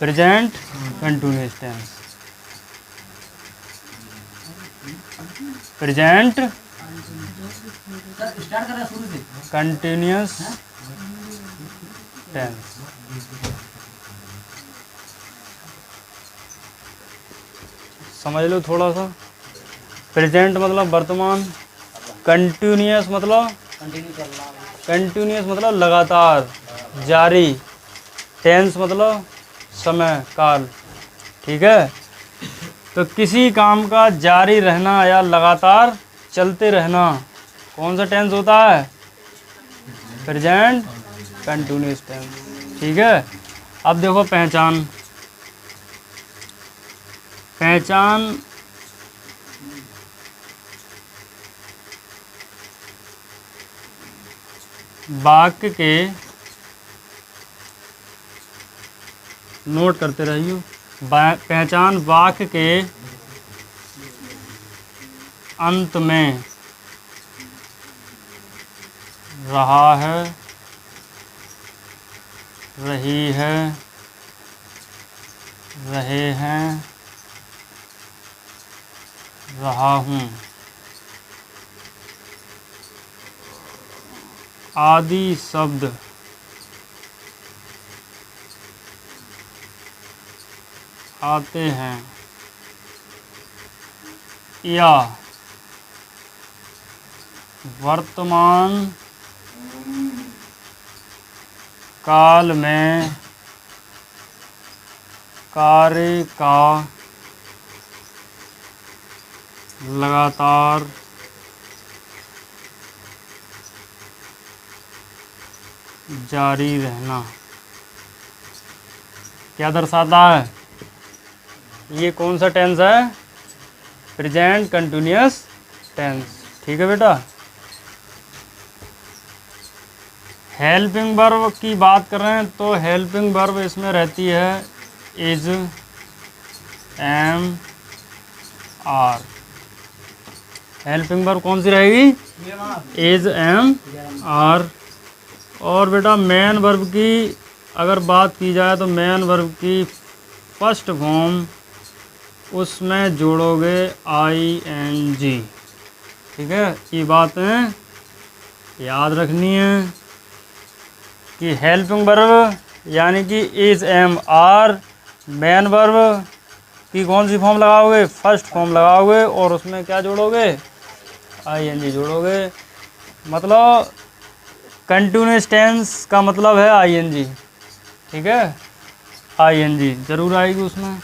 Present continuous tense, present continuous tense. समझ लो थोड़ा सा। प्रेजेंट मतलब वर्तमान, कंटिन्यूस मतलब लगातार, जारी, टेंस मतलब समय काल। ठीक है, तो किसी काम का जारी रहना या लगातार चलते रहना कौन सा टेंस होता है? Present continuous tense. ठीक है, अब देखो पहचान। पहचान वाक्य के, नोट करते रहिए, पहचान वाक्य के अंत में रहा है, रही है, रहे हैं, रहा हूँ आदि शब्द आते हैं, या वर्तमान काल में कार्य का लगातार जारी रहना क्या दर्शाता है? ये कौन सा टेंस है? Present continuous tense. ठीक है बेटा। हेल्पिंग वर्ब की बात कर रहे हैं तो हेल्पिंग वर्ब इसमें रहती है is, am, are. Helping verb कौन सी रहेगी? Is, am, are. और बेटा मेन वर्ब की अगर बात की जाए तो मेन वर्ब की फर्स्ट फॉर्म उसमें जोड़ोगे ING। ठीक है, ये बातें याद रखनी है कि हेल्पिंग वर्ब यानी कि is, am, are, main verb की कौन सी फॉर्म लगाओगे? फर्स्ट फॉर्म लगाओगे और उसमें क्या जोड़ोगे? ING जोड़ोगे। मतलब कंटिन्यूअस टेंस का मतलब है ING। ठीक है, ING जरूर आएगी उसमें।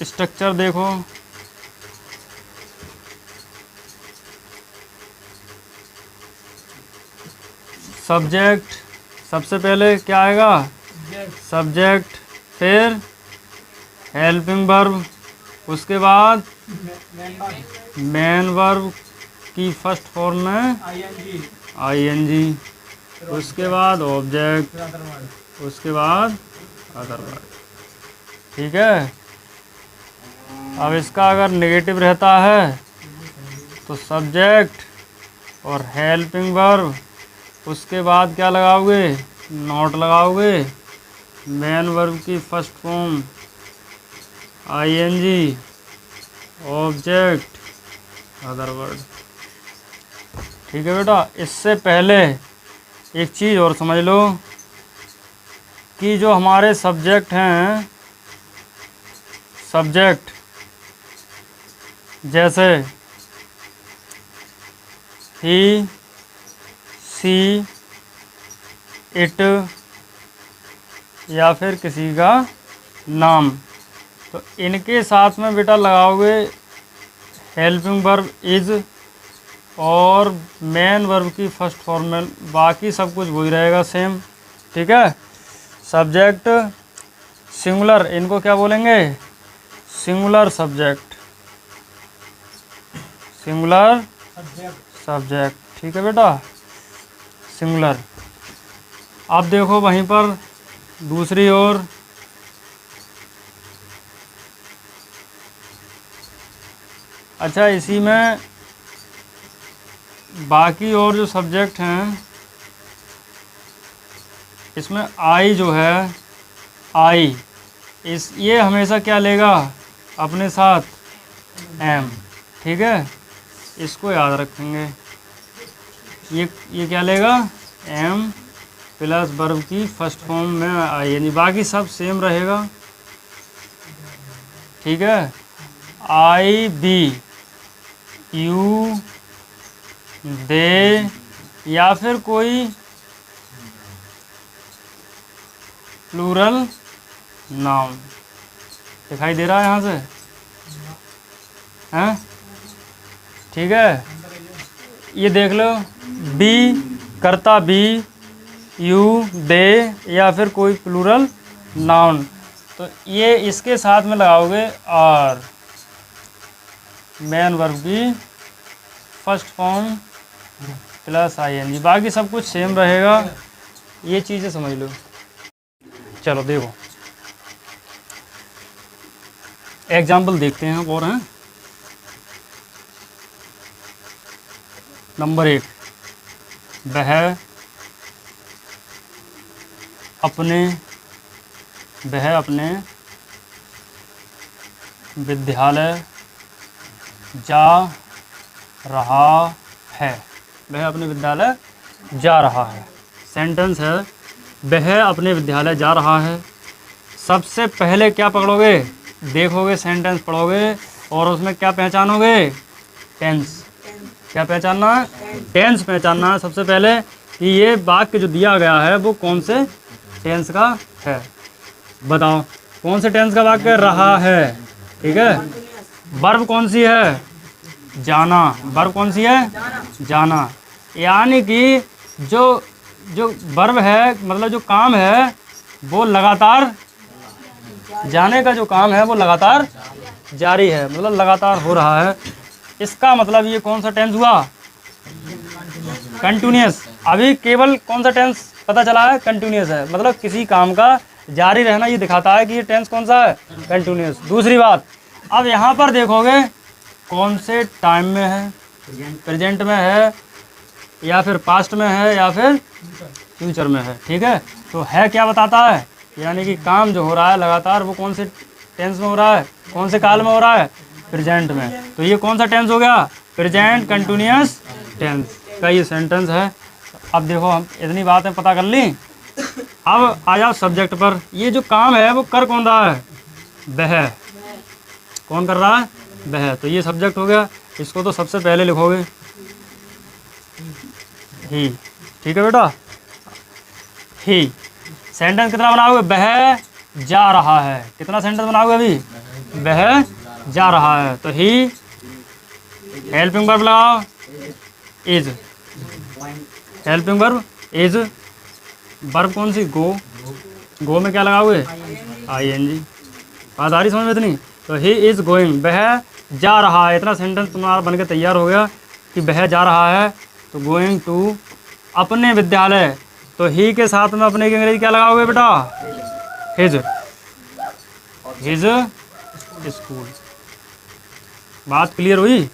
स्ट्रक्चर देखो, सब्जेक्ट सबसे पहले क्या आएगा? सब्जेक्ट, फिर हेल्पिंग वर्ब, उसके बाद मेन वर्ब की फर्स्ट फॉर्म में ING, उसके बाद ऑब्जेक्ट, उसके बाद अदर वर्ब। ठीक है, अब इसका अगर नेगेटिव रहता है तो सब्जेक्ट और हेल्पिंग वर्ब, उसके बाद क्या लगाओगे? नॉट लगाओगे, मेन वर्ब की first form ING, object, other word. ठीक है बेटा। इससे पहले एक चीज़ और समझ लो कि जो हमारे सब्जेक्ट हैं, सब्जेक्ट जैसे ही, सी, इट या फिर किसी का नाम, तो इनके साथ में बेटा लगाओगे हेल्पिंग वर्ब इज और मेन वर्ब की फर्स्ट फॉर्म में, बाकी सब कुछ वही रहेगा सेम। ठीक है, सब्जेक्ट सिंगुलर, इनको क्या बोलेंगे? Singular subject, singular subject. ठीक है बेटा, सिंगुलर। अब देखो वहीं पर दूसरी ओर, अच्छा इसी में बाकी और जो सब्जेक्ट हैं इसमें आई जो है आई, इस ये हमेशा क्या लेगा अपने साथ, एम। ठीक है, इसको याद रखेंगे। ये क्या लेगा, एम प्लस वर्ब की फर्स्ट फॉर्म में आई एन जी, बाकी सब सेम रहेगा। ठीक है, आई बी, यू, दे, या फिर कोई प्लूरल नाउन दिखाई दे रहा है यहाँ से, हैं? ठीक है, ये देख लो, बी कर्ता बी, यू दे, या फिर कोई प्लूरल नाउन, तो ये इसके साथ में लगाओगे और मेन वर्ब की first form plus I N G, बाकी सब कुछ सेम रहेगा। ये चीज़ें समझ लो। चलो देखो एग्जाम्पल देखते हैं और हैं। नंबर 1, वह अपने विद्यालय जा रहा है। वह अपने विद्यालय जा रहा है, सेंटेंस है, वह अपने विद्यालय जा रहा है। सबसे पहले क्या पकड़ोगे, देखोगे सेंटेंस पढ़ोगे और उसमें क्या पहचानोगे, टेंस। क्या पहचानना है, टेंस पहचानना है सबसे पहले, कि ये वाक्य जो दिया गया है वो कौन से टेंस का है। बताओ कौन से टेंस का वाक्य रहा है। ठीक है, वर्ब कौन सी है, जाना। वर्ब कौन सी है, जाना। यानी कि जो वर्ब है, मतलब जो काम है वो लगातार, जाने का जो काम है वो लगातार जारी है, मतलब लगातार हो रहा है। इसका मतलब ये कौन सा टेंस हुआ, कंटिन्यूअस। अभी केवल कौन सा टेंस पता चला है, कंटिन्यूअस है, मतलब किसी काम का जारी रहना ये दिखाता है कि ये टेंस कौन सा है, कंटिन्यूअस। दूसरी बात, अब यहाँ पर देखोगे कौन से टाइम में है, प्रेजेंट में है या फिर पास्ट में है या फिर फ्यूचर में है। ठीक है, तो है क्या बताता है, यानी कि काम जो हो रहा है लगातार वो कौन से टेंस में हो रहा है, कौन से काल में हो रहा है, प्रेजेंट में। तो ये कौन सा टेंस हो गया, प्रेजेंट कंटिन्यूअस टेंस का ये सेंटेंस है। अब देखो हम इतनी बातें पता कर ली, अब आ जाओ सब्जेक्ट पर। ये जो काम है वो कर कौन रहा है, वह। कौन कर रहा है, वह। तो ये सब्जेक्ट हो गया, इसको तो सबसे पहले लिखोगे ही। ठीक है बेटा, ही। सेंटेंस कितना बनाओगे, वह जा रहा है। कितना सेंटेंस बनाओगे अभी, वह जा रहा है। तो ही हेल्पिंग वर्ब लगाओ, is. Helping verb is. Verb कौन सी, गो। गो में क्या लगाओगे, आई एन जी। बात आ रही समझ में इतनी। तो ही इज गोइंग, वह जा रहा है। इतना सेंटेंस तुम्हारा बन के तैयार हो गया कि वह जा रहा है। तो गोइंग टू अपने विद्यालय, तो ही के साथ में अपने की अंग्रेजी क्या लगाओगे बेटा, हिज। His school. बात क्लियर हुई।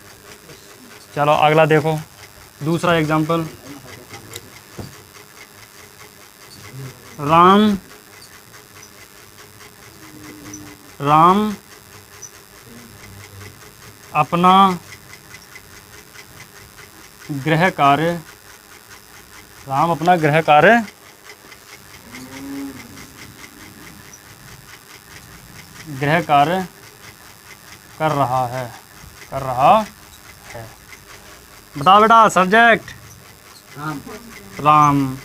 चलो अगला देखो, दूसरा एग्जाम्पल। राम अपना गृह कार्य, राम अपना गृह कार्य कर रहा है, बताओ बेटा सब्जेक्ट, राम।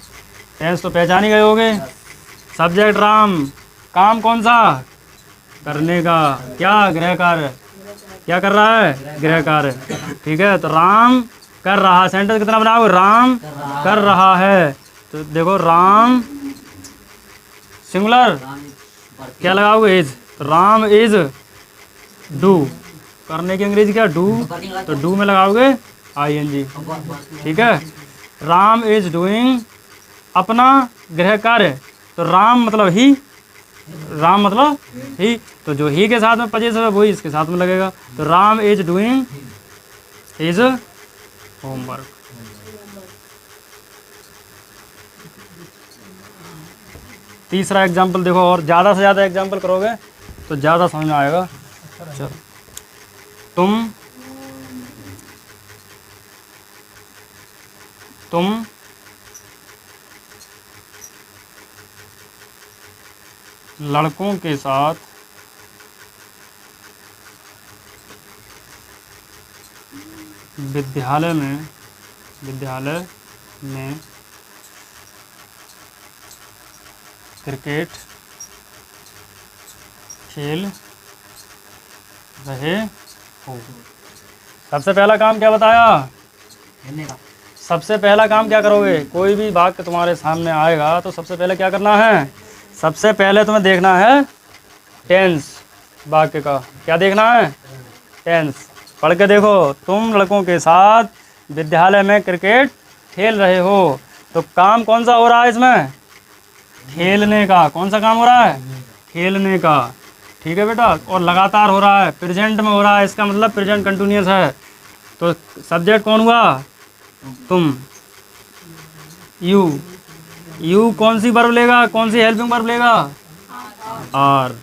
टेंस तो पहचान ही गए होगे, सब्जेक्ट राम, काम कौन सा, करने का। क्या, गृह कार्य। क्या कर रहा है, गृह कार्य। ठीक है, तो राम कर रहा। सेंटेंस कितना बनाओगे, राम कर रहा है। तो देखो राम सिंगुलर, क्या लगाओगे, इज। तो राम इज डू, करने की अंग्रेजी क्या, डू। तो डू में लगाओगे आई एन जी। ठीक है, राम इज डूइंग अपना गृह कार्य। तो राम मतलब ही, राम मतलब ही, तो जो ही के साथ में पजेसिव है वही इसके साथ में लगेगा। तो Ram is doing his homework. तीसरा एग्जाम्पल देखो, और ज़्यादा से ज़्यादा एग्जाम्पल करोगे तो ज़्यादा समझ में आएगा। चलो, तुम लड़कों के साथ विद्यालय में क्रिकेट खेल रहे हो। सबसे पहला काम क्या बताया? सबसे पहला काम क्या करोगे? कोई भी वाक्य तुम्हारे सामने आएगा तो सबसे पहले क्या करना है? सबसे पहले तुम्हें देखना है टेंस वाक्य का। क्या देखना है? टेंस। पढ़ के देखो, तुम लड़कों के साथ विद्यालय में क्रिकेट खेल रहे हो। तो काम कौन सा हो रहा है इसमें? खेलने का। कौन सा काम हो रहा है? खेलने का। ठीक है बेटा, और लगातार हो रहा है, प्रेजेंट में हो रहा है, इसका मतलब प्रेजेंट कंटिन्यूअस है। तो सब्जेक्ट कौन हुआ? तुम। यू कौन सी वर्ब लेगा? कौन सी हेल्पिंग वर्ब लेगा? आर।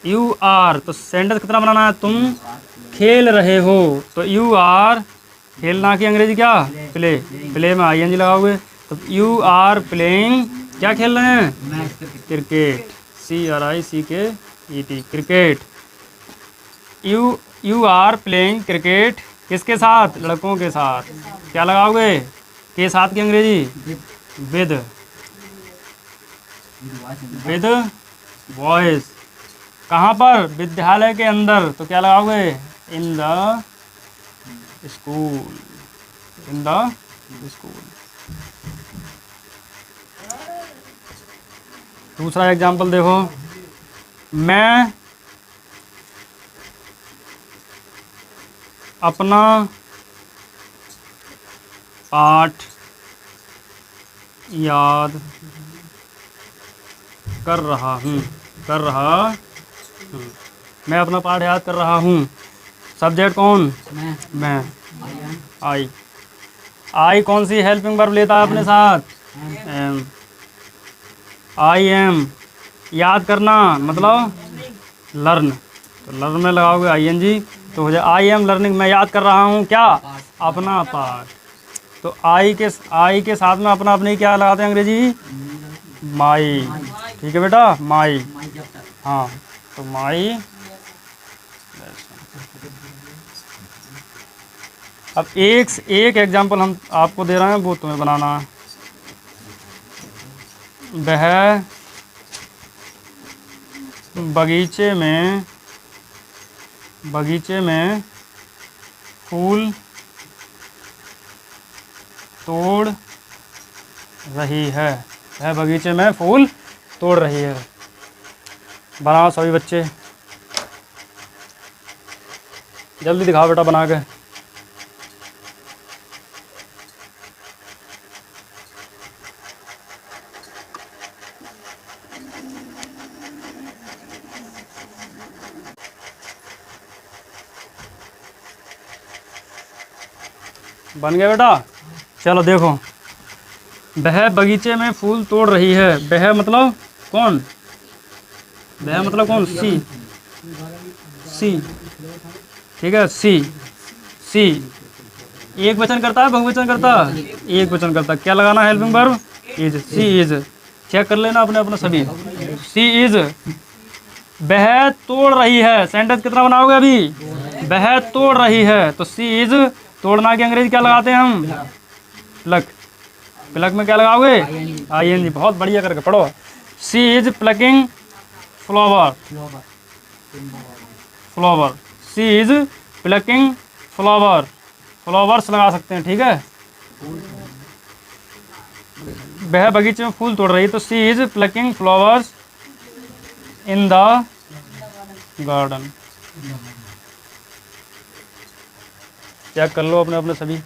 You are. तो सेंटेंस कितना बनाना है? तुम खेल रहे हो। तो यू आर, खेलना की अंग्रेजी क्या? प्ले। प्ले में आई एन जी लगाओगे। तो यू आर प्लेइंग, क्या खेल रहे हैं? Cricket. CRICKET, cricket. You are playing cricket किसके साथ? लड़कों के साथ। क्या लगाओगे? के साथ की अंग्रेजी? With boys. कहाँ पर? विद्यालय के अंदर। तो क्या लगाओगे? In the school. दूसरा एग्जाम्पल देखो, मैं अपना पाठ याद कर रहा हूँ। मैं अपना पाठ याद कर रहा हूँ। सब्जेक्ट कौन? मैं। आई कौन सी हेल्पिंग वर्ब लेता है अपने साथ? एम। आई एम, याद करना मतलब लर्न। तो लर्न में लगाओगे ING, तो हो जाए आई एम लर्निंग, मैं याद कर रहा हूँ क्या? अपना पाठ। तो आई के साथ में अपना अपनी क्या लगाते हैं अंग्रेजी? माई। ठीक है बेटा, माई। हाँ, तो माई। अब एक एग्जाम्पल हम आपको दे रहे हैं, वो तुम्हें बनाना है। वह बगीचे में फूल तोड़ रही है। वह बगीचे में फूल तोड़ रही है। बनाओ सभी बच्चे, जल्दी दिखाओ बेटा बना के। बन गया बेटा? चलो देखो, वह बगीचे में फूल तोड़ रही है। वह मतलब कौन? वह मतलब कौन? सी। ठीक है, सी एक वचन करता है, बहुवचन करता है? एक वचन करता है। क्या लगाना है helping verb? Is. She is. Check कर लेना अपने अपने सभी। She is. वह तोड़ रही है। सेंटेंस कितना बनाओगे अभी? वह तोड़ रही है। तो सी इज, तोड़ना की अंग्रेजी क्या लगाते हैं हम? प्लक। प्लक में क्या लगाओगे? ING। बहुत बढ़िया करके पढ़ो। She is plucking flower. She is plucking flower. Flowers लगा सकते हैं, ठीक है। वह बगीचे में फूल तोड़ रही है, तो she is plucking flowers in the garden. Check कर लो अपने अपने सभी।